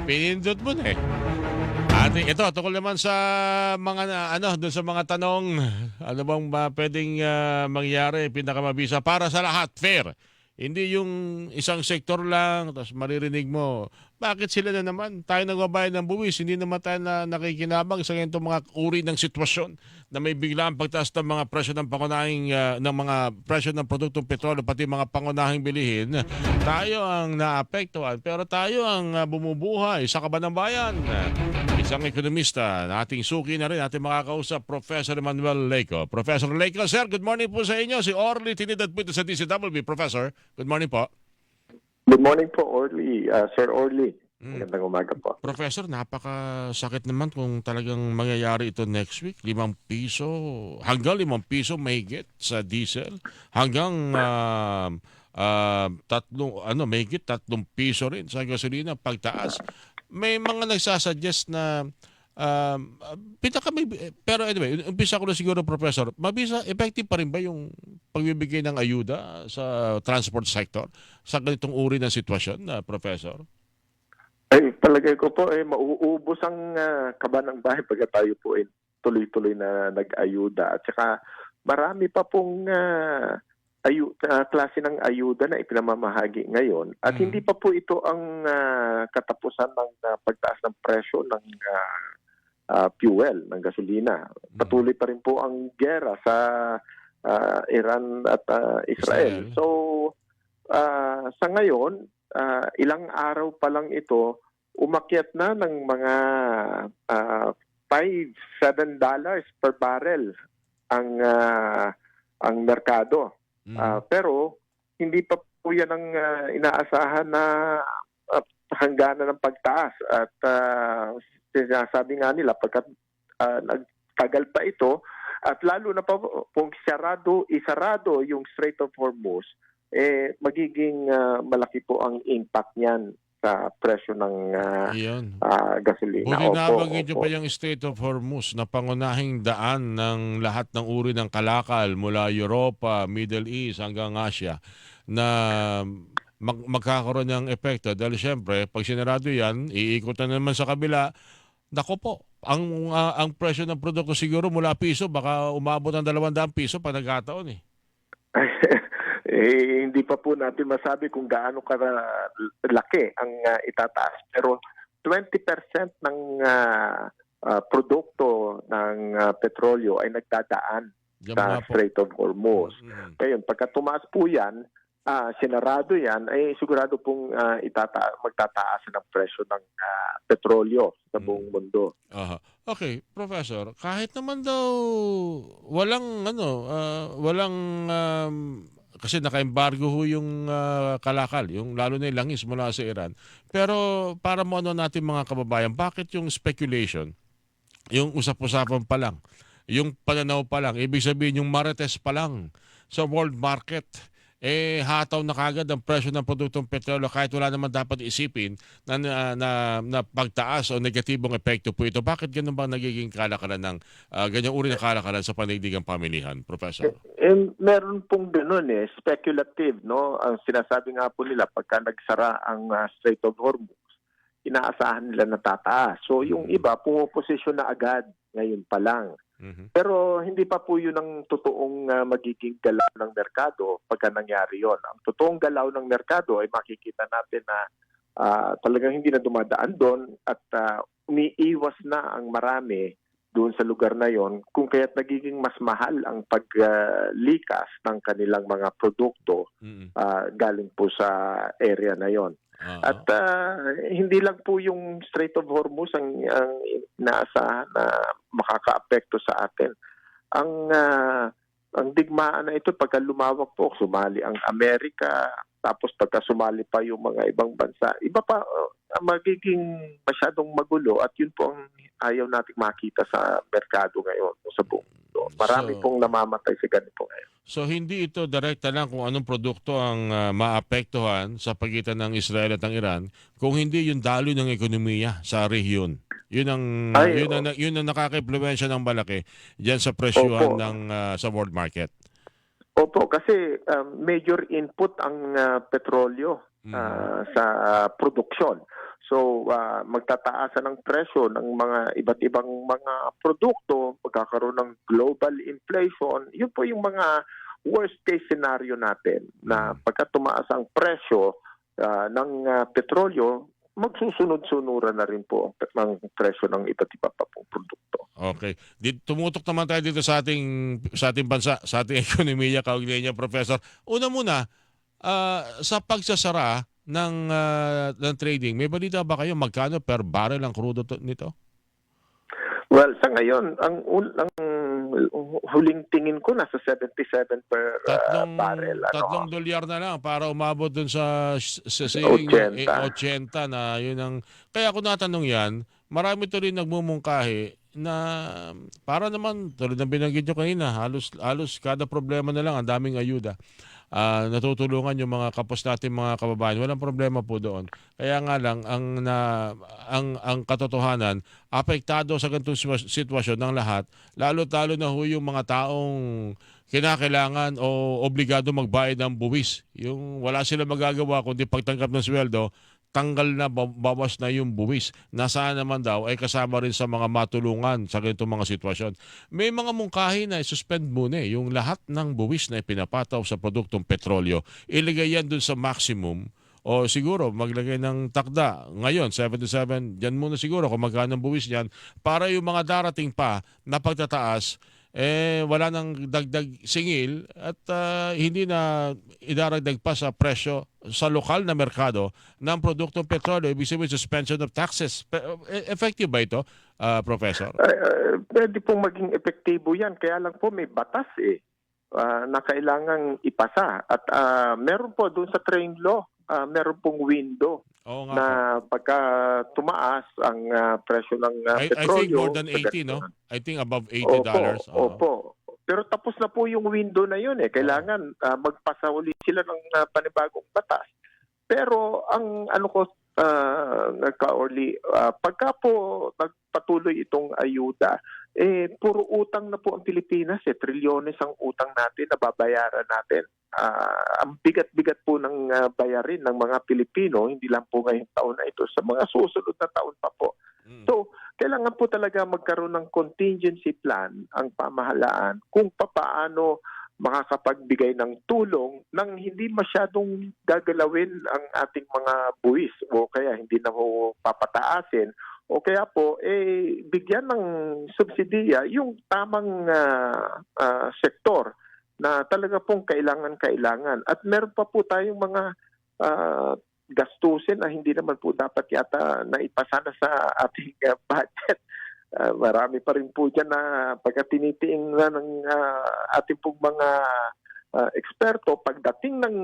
pinindot mo na eh. At ito, tungkol naman sa mga doon sa mga tanong, ano bang pwedeng mangyari, pinakamabisa para sa lahat, fair. Hindi yung isang sektor lang, tapos maririnig mo, bakit sila na naman? Tayo nagbabayad ng buwis, hindi naman tayo na nakikinabang sa ganitong mga uri ng sitwasyon na may biglaan pagtaas ng mga presyo ng pangunahing ng mga presyo ng produktong petrolyo pati mga pangunahing bilihin. Tayo ang naapektuhan pero tayo ang bumubuhay sa kaban ng bayan. Isang ekonomista na ating suki na rin, ating makakausap, Professor Emmanuel Leyco. Professor Leyco, sir, good morning po sa inyo. Si Orly Trinidad po ito sa DCWB. Professor, good morning po. Good morning po, Orly. Sir Orly. Magandang umaga po. Professor, napakasakit naman kung talagang mangyayari ito next week. 5 piso, hanggang 5 piso mahigit sa diesel. Hanggang mahigit 3 piso rin sa gasolina pagtaas. May mga nagsasuggest na pero anyway, umpisa ko na siguro, Professor, effective pa rin ba yung pagbibigay ng ayuda sa transport sector sa ganitong uri ng sitwasyon, Professor? Ay, palagay ko po, mauubos ang kaba ng bahay pagka tayo po tuloy-tuloy na nag-ayuda. At saka marami pa pong klase ng ayuda na ipinamamahagi ngayon. At hindi pa po ito ang katapusan ng pagtaas ng presyo ng fuel, ng gasolina. Patuloy pa rin po ang giyera sa Iran at Israel. So, sa ngayon, ilang araw pa lang ito, umakyat na ng mga $5-7 per barrel ang merkado. Pero hindi pa po yan ang inaasahan na hangganan ng pagtaas. At sinasabi nga nila, pagkat nagtagal pa ito, at lalo na pa kung isarado yung Strait of Hormuz, magiging malaki po ang impact niyan sa presyo ng gasolina. Buti nabanggit niyo pa yung Strait of Hormuz na pangunahing daan ng lahat ng uri ng kalakal mula Europa, Middle East hanggang Asia na magkakaroon ng epekto. Dahil siyempre, pag sinarado yan, iikot na naman sa kabila. Nako po, ang presyo ng produkto siguro mula piso, baka umabot ng 200 piso pag nagkataon eh. Hindi pa po natin masabi kung gaano kalaki ang itataas. Pero 20% ng produkto ng petrolyo ay nagdadaan sa Strait of Hormuz. Ngayon, pagka tumaas po yan, sinarado yan, ay sigurado pong magtataas ng presyo ng petrolyo sa buong mundo. Okay, Professor, kahit naman daw walang kasi naka-embargo ho yung kalakal, yung lalo na yung langis mula sa Iran. Pero para mo natin mga kababayan, bakit yung speculation, yung usap-usapan pa lang, yung pananaw pa lang, ibig sabihin yung marites pa lang sa world market, hataw na kagad ang presyo ng produktong petrolyo kahit wala naman dapat isipin na pagtaas o negatibong epekto po ito. Bakit ganun ba nagiging kalakalan ng ganyang uri ng kalakalan sa panigdigang pamilihan, Professor? Meron pong ganun speculative, no? Ang sinasabi nga po nila, pagka nagsara ang Strait of Hormuz, inaasahan nila na tataas. So yung iba, pumoposisyon na agad ngayon pa lang. Pero hindi pa po yun ang totoong magiging galaw ng merkado pagka nangyari yon. Ang totoong galaw ng merkado ay makikita natin na talagang hindi na dumadaan doon at umiiwas na ang marami doon sa lugar na yon, kung kaya't nagiging mas mahal ang paglikas ng kanilang mga produkto galing po sa area na yon. At hindi lang po yung Strait of Hormuz ang inaasahan na makakaapekto sa atin. Ang digmaan na ito, pagka lumawak po, sumali ang Amerika, tapos pagka sumali pa yung mga ibang bansa, iba pa, magiging masyadong magulo at yun po ang ayaw nating makita sa merkado ngayon sa buong mundo. Marami pong namamatay sa ganito ngayon. So hindi ito direkta lang kung anong produkto ang maapektuhan sa pagitan ng Israel at ng Iran, kung hindi yung daloy ng ekonomiya sa rehiyon. Yun ang nakaka-impluwensya ng malaki diyan sa presyuhan ng sa world market. Opo, kasi major input ang petrolyo sa produksyon. So, magtataasan ng presyo ng mga iba't ibang mga produkto, magkakaroon ng global inflation. Yun po yung mga worst case scenario natin na pagka tumaas ang presyo ng petrolyo, magsusunod-sunuran na rin po ang presyo ng iba't iba pa pong produkto. Okay. Tumutok naman tayo dito sa ating bansa, sa ating ekonomiya, kaugnay niya, Professor. Una muna, sa pagsasara ng trading, may balita ba kayo magkano per barrel ang crudo nito? Well, sa ngayon, ang huling tingin ko nasa 77 per barrel. Tatlong dolyar na lang para umabot dun sa saying 80. 80 na yun ang... Kaya ako natanong yan, marami to rin nagmumungkahi na para naman, tulad ng binanggit nyo kanina, halos kada problema na lang, ang daming ayuda. Natutulungan yung mga kapos natin, mga kababayan. Walang problema po doon. Kaya nga lang ang katotohanan, apektado sa ganitong sitwasyon ng lahat, lalo-talo na ho yung mga taong kinakailangan o obligado magbayad ng buwis. Yung wala sila magagawa kundi pagtanggap ng sweldo, tanggal na, bawas na yung buwis. Nasaan naman daw ay kasama rin sa mga matulungan sa ganitong mga sitwasyon. May mga mungkahi na suspend muna yung lahat ng buwis na ipinapataw sa produktong petrolyo. Ilagay yan dun sa maximum o siguro maglagay ng takda. Ngayon, 77, dyan muna siguro kung magkano ang buwis niyan para yung mga darating pa na pagtataas, wala nang dagdag singil at hindi na idaragdag pa sa presyo sa lokal na merkado ng produktong petrolyo. Ibig sabihin, suspension of taxes. Effective ba ito, Professor? Pwede pong maging epektibo yan. Kaya lang po may batas na kailangang ipasa. At meron po doon sa train law, meron pong window na pagka tumaas ang presyo ng I think petrolyo. more than 80, no? I think above $80. Opo. Pero tapos na po yung window na yun. Kailangan magpasa ulit sila ng panibagong batas. Pero ang ano ko, Nagka-Orly, pagka po nagpatuloy itong ayuda, puro utang na po ang Pilipinas. Trilyones ang utang natin na babayaran natin. Ang bigat-bigat po ng bayarin ng mga Pilipino, hindi lang po ngayong taon na ito, sa mga susunod na taon pa po. So, kailangan po talaga magkaroon ng contingency plan ang pamahalaan kung papaano makakapagbigay ng tulong nang hindi masyadong gagalawin ang ating mga buwis o kaya hindi na ho papataasin o kaya po bigyan ng subsidiya yung tamang sektor na talaga pong kailangan. At meron pa po tayong mga gastusin na hindi naman po dapat yata naipasana sa ating budget. Marami pa rin po dyan na pagka tinitiing na ng ating pong mga eksperto, pagdating ng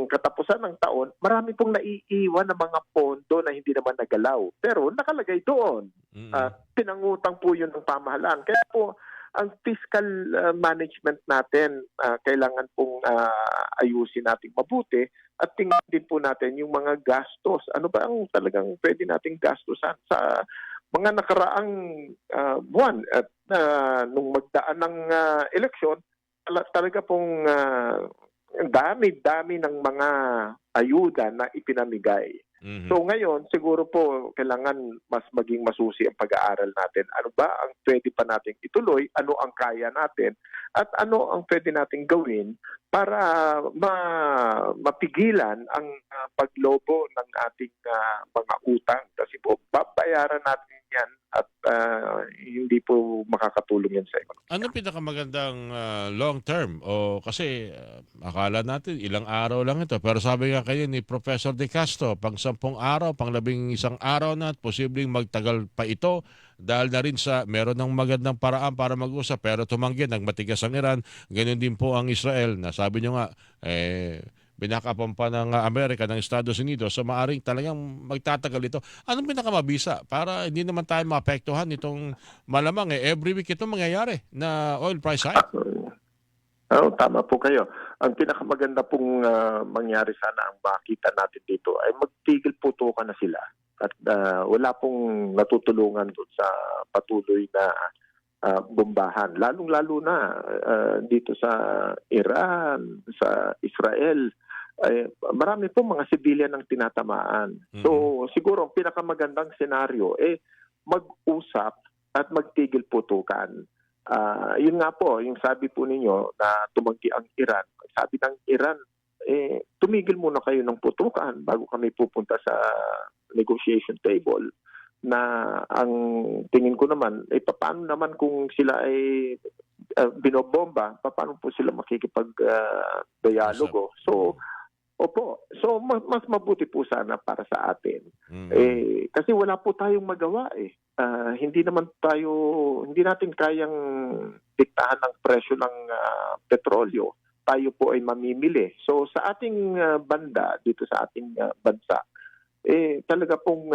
katapusan ng taon, marami pong naiiwan ng mga pondo na hindi naman nagalaw. Pero nakalagay doon. Pinangutang po yun ng pamahalaan. Kaya po, ang fiscal management natin, kailangan pong ayusin natin mabuti at tingnan din po natin yung mga gastos. Ano ba ang talagang pwede nating gastusan sa mga nakaraang buwan at nung magdaan ng eleksyon, talaga pong dami-dami ng mga ayuda na ipinamigay. So ngayon, siguro po kailangan mas maging masusi ang pag-aaral natin. Ano ba ang pwede pa nating ituloy? Ano ang kaya natin? At ano ang pwede nating gawin para mapigilan ang paglobo ng ating mga utang? Kasi po, babayaran natin yan at hindi po makakatulong yan sa ekonomiya. Ano pinakamagandang long term? O kasi akala natin ilang araw lang ito. Pero sabi nga kayo ni Professor De Castro, pang 10 araw, pang 11 araw na at posibleng magtagal pa ito dahil na rin sa meron ng magandang paraan para mag-usap pero tumanggi, nagmatigas ang Iran. Ganyan din po ang Israel na sabi nyo nga, binakapan pa ng Amerika, ng Estados Unidos, so maaring talagang magtatagal ito. Anong pinakamabisa para hindi naman tayo maapektuhan itong malamang every week ito mangyayari na oil price hike? Tama po kayo. Ang pinakamaganda pong mangyari sana ang makita natin dito ay magtigil putukan na sila at wala pong natutulungan doon sa patuloy na bombahan. Lalong-lalo na dito sa Iran, sa Israel. marami po mga civilian ang tinatamaan. So siguro ang pinakamagandang senaryo mag-usap at magtigil putukan. Yun nga po, yung sabi po ninyo na tumanggi ang Iran. Sabi ng Iran, tumigil muna kayo ng putukan bago kami pupunta sa negotiation table. Na ang tingin ko naman, paano naman kung sila ay binobomba, paano po sila makikipag-dialogo? So, opo. So, mas mabuti po sana para sa atin. Kasi wala po tayong magawa hindi natin kayang diktahan ng presyo ng petrolyo. Tayo po ay mamimili. So, sa ating banda, dito sa ating bansa, talaga pong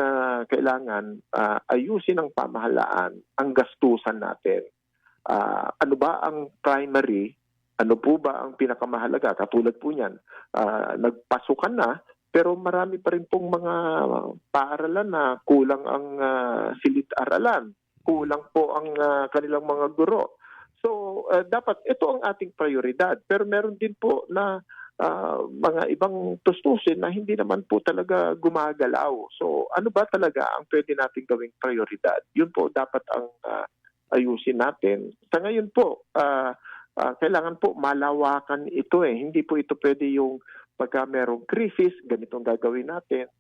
kailangan ayusin ng pamahalaan ang gastusan natin. Ano ba ang primary? Ano po ba ang pinakamahalaga? Katulad po niyan, nagpasukan na, pero marami pa rin pong mga paaralan na kulang ang silid-aralan. Kulang po ang kanilang mga guro. So, dapat ito ang ating prioridad. Pero meron din po na mga ibang tustusin na hindi naman po talaga gumagalaw. So ano ba talaga ang pwede nating gawing prioridad? Yun po dapat ang ayusin natin. Sa ngayon po, kailangan po malawakan ito Hindi po ito pwede yung pagka merong crisis, ganitong gagawin natin.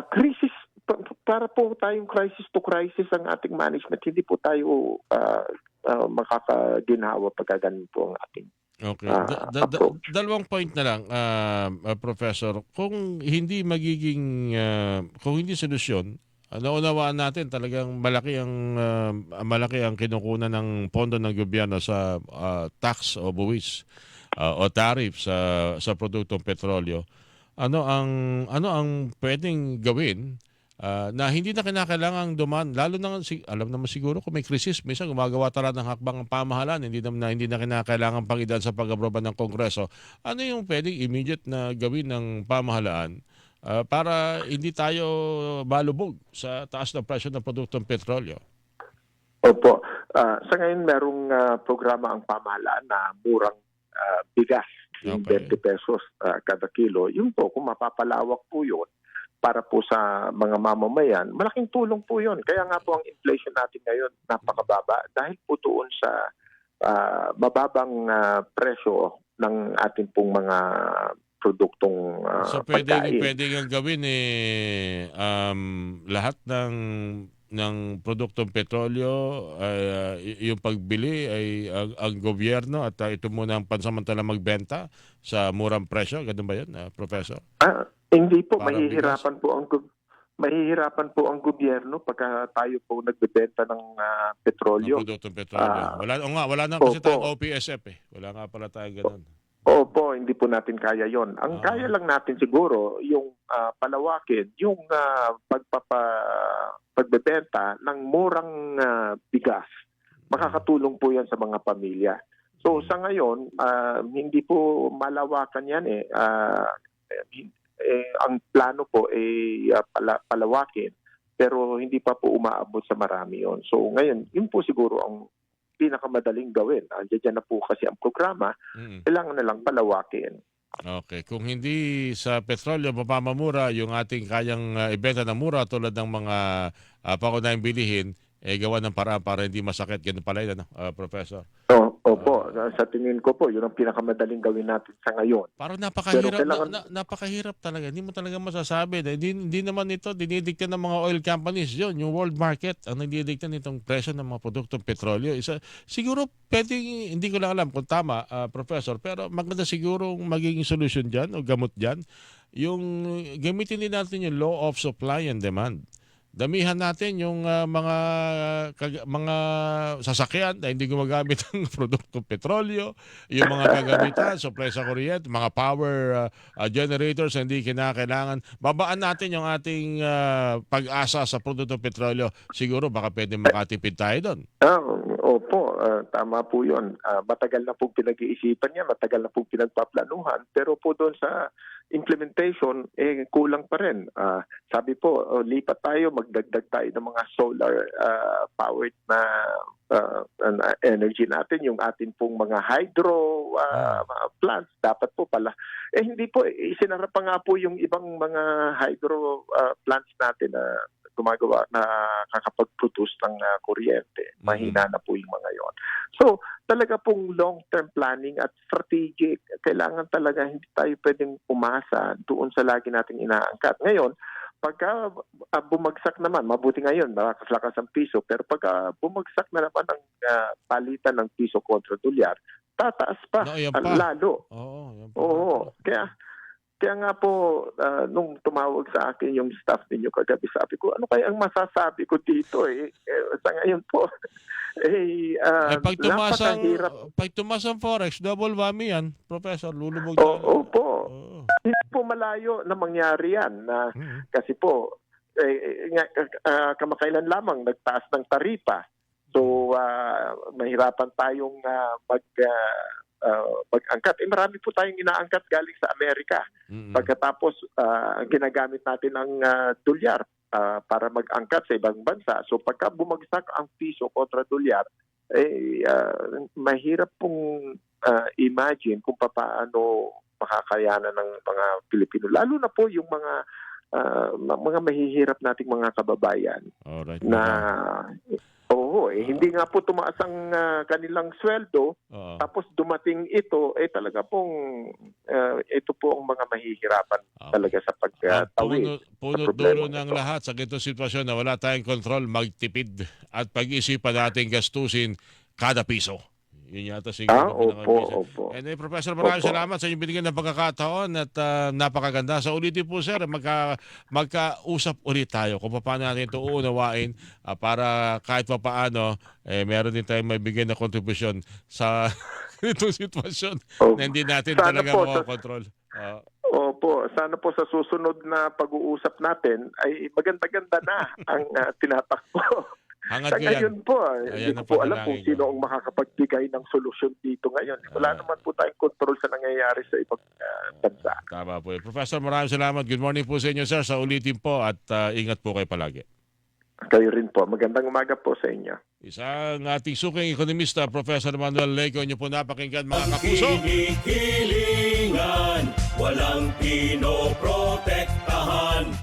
Crisis, para po tayong crisis to crisis ang ating management. Hindi po tayo makakaginhawa pagka ganun po ang ating Okay. Dalawang point na lang, Professor. Kung hindi solusyon, naunawaan natin talagang malaki ang kinukunan ng pondo ng gobyerno sa tax o buwis o tariff sa produktong petrolyo. Ano ang pwedeng gawin na hindi na kinakailangang lalo na alam naman siguro kung may krisis, minsan gumagawa talaga ng hakbang ang pamahalaan, hindi na kinakailangan pang-idaan sa pag-aproba ng Kongreso. Ano yung pwedeng immediate na gawin ng pamahalaan para hindi tayo malubog sa taas ng presyo ng produktong petrolyo? Opo. Sa ngayon, merong programa ang pamahalaan na murang bigas, yung 20 pesos kada kilo. Yun po, kung mapapalawak po yun, para po sa mga mamamayan, malaking tulong po yun. Kaya nga po ang inflation natin ngayon napakababa dahil po doon sa mababang presyo ng ating pong mga produktong So pagkain. pwede nga gawin lahat ng produktong petrolyo yung pagbili ay ang gobyerno at ito muna ang pansamantala magbenta sa murang presyo, ganun ba 'yan, Professor? Hindi po, Parang mahihirapan po ang gobyerno pagka tayo po nagbebenta ng petrolyo. Ng produktong petrolyo. Wala na kasi tayong OPSF Wala nga pala tayong ganun. Opo, hindi po natin kaya yon. Ang kaya lang natin siguro yung palawakin, yung pagbebenta ng murang bigas. Makakatulong po yan sa mga pamilya. So sa ngayon, hindi po malawakan yan ang plano po ay palawakin, pero hindi pa po umaabot sa marami yon. So ngayon, yun po siguro ang pinakamadaling gawin. Andiyan na po kasi ang programa, kailangan na lang palawakin. Okay. Kung hindi sa petrolyo mapamamura, yung ating kayang ibenta ng mura tulad ng mga pangunahing bilihin, gawa ng paraan para hindi masakit. Ganun pala yun, Professor? Opo. Sa tingin ko po, yun ang pinakamadaling gawin natin sa ngayon. Parang napakahirap, kailangan... napakahirap talaga. Hindi mo talaga masasabi. Hindi naman ito dinidikta ng mga oil companies yun. Yung world market ang nagdidikta nitong presyo ng mga produktong petrolyo. Siguro pwedeng, hindi ko lang alam kung tama, Professor, pero maganda siguro magiging solution dyan o gamot dyan. Yung gamitin din natin yung law of supply and demand. Damihan natin yung mga sasakyan na hindi gumagamit ng produktong petrolyo, yung mga kagamitan, supply sa kuryente, mga power generators na hindi kinakailangan. Babaan natin yung ating pag-asa sa produktong petrolyo. Siguro baka pwede makatipid tayo doon. Opo, tama po yun. Matagal na pong pinag-iisipan niya, matagal na pong pinagpaplanuhan. Pero po doon sa implementation, kulang pa rin. Sabi po, lipat tayo, magdagdag tayo ng mga solar powered na energy natin, yung atin pong mga hydro mga plants, dapat po pala. Hindi po, isinara pa nga po yung ibang mga hydro plants natin na gumagawa na kakapag-produce ng kuryente. Mahina na po yung mga yon. So, talaga pong long-term planning at strategic. Kailangan talaga hindi tayo pwedeng umasa doon sa lagi nating inaangkat. Ngayon, pagka bumagsak naman, mabuti ngayon, nakakaslakas ang piso, pero pagka bumagsak na naman ang palitan ng piso kontra dolyar, tataas pa, No, yan pa. lalo. Oo, yan pa. Oo. Kaya nga po, nung tumawag sa akin yung staff ninyo kagabi, sabi ko, ano kaya ang masasabi ko dito sa ngayon po, pag tumas ang Forex, double whammy yan, Professor, lulubog tayo. Opo. Oo. Hindi po malayo na mangyari yan. Kasi po, kamakailan lamang nagtaas ng taripa. So, mahirapan tayong mag-angkat. Marami po tayong inaangkat galing sa Amerika. Pagkatapos, ginagamit natin ang dolyar para mag-angkat sa ibang bansa. So, pagka bumagsak ang piso kontra dolyar, mahirap pong imagine kung paano makakayanan ng mga Pilipino. Lalo na po yung mga mahihirap nating mga kababayan. Alright. Hindi nga po tumaas ang kanilang sweldo, tapos dumating ito, talaga pong ito po ang mga mahihirapan talaga sa pagtawid. Punot dulo ng lahat sa ganitong sitwasyon na wala tayong control, magtipid at pag-isipan natin gastusin kada piso. Yun yata siguro. Opo. Anyway, Professor, maraming salamat sa inyong binigyan ng pagkakataon at napakaganda. Sa ulitin po, sir, magkausap ulit tayo kung paano natin ito uunawain para kahit pa paano, meron din tayong may bigyan na kontribusyon sa itong sitwasyon na hindi natin talaga makakontrol. Opo, sana po sa susunod na pag-uusap natin ay maganda-ganda na ang tinatakbo. Sa ngayon po, hindi ko po alam kung sino ang makakapagbigay ng solusyon dito ngayon. Wala naman po tayong control sa nangyayari sa ibang bansa. Tama po. Professor, maraming salamat. Good morning po sa inyo, sir. Sa ulitin po at ingat po kayo palagi. Kayo rin po. Magandang umaga po sa inyo. Isang ating suking ekonomista, Professor Manuel Leyco, niyo po napakinggan mga kapuso. Kinikilingan, walang pinoprotektahan.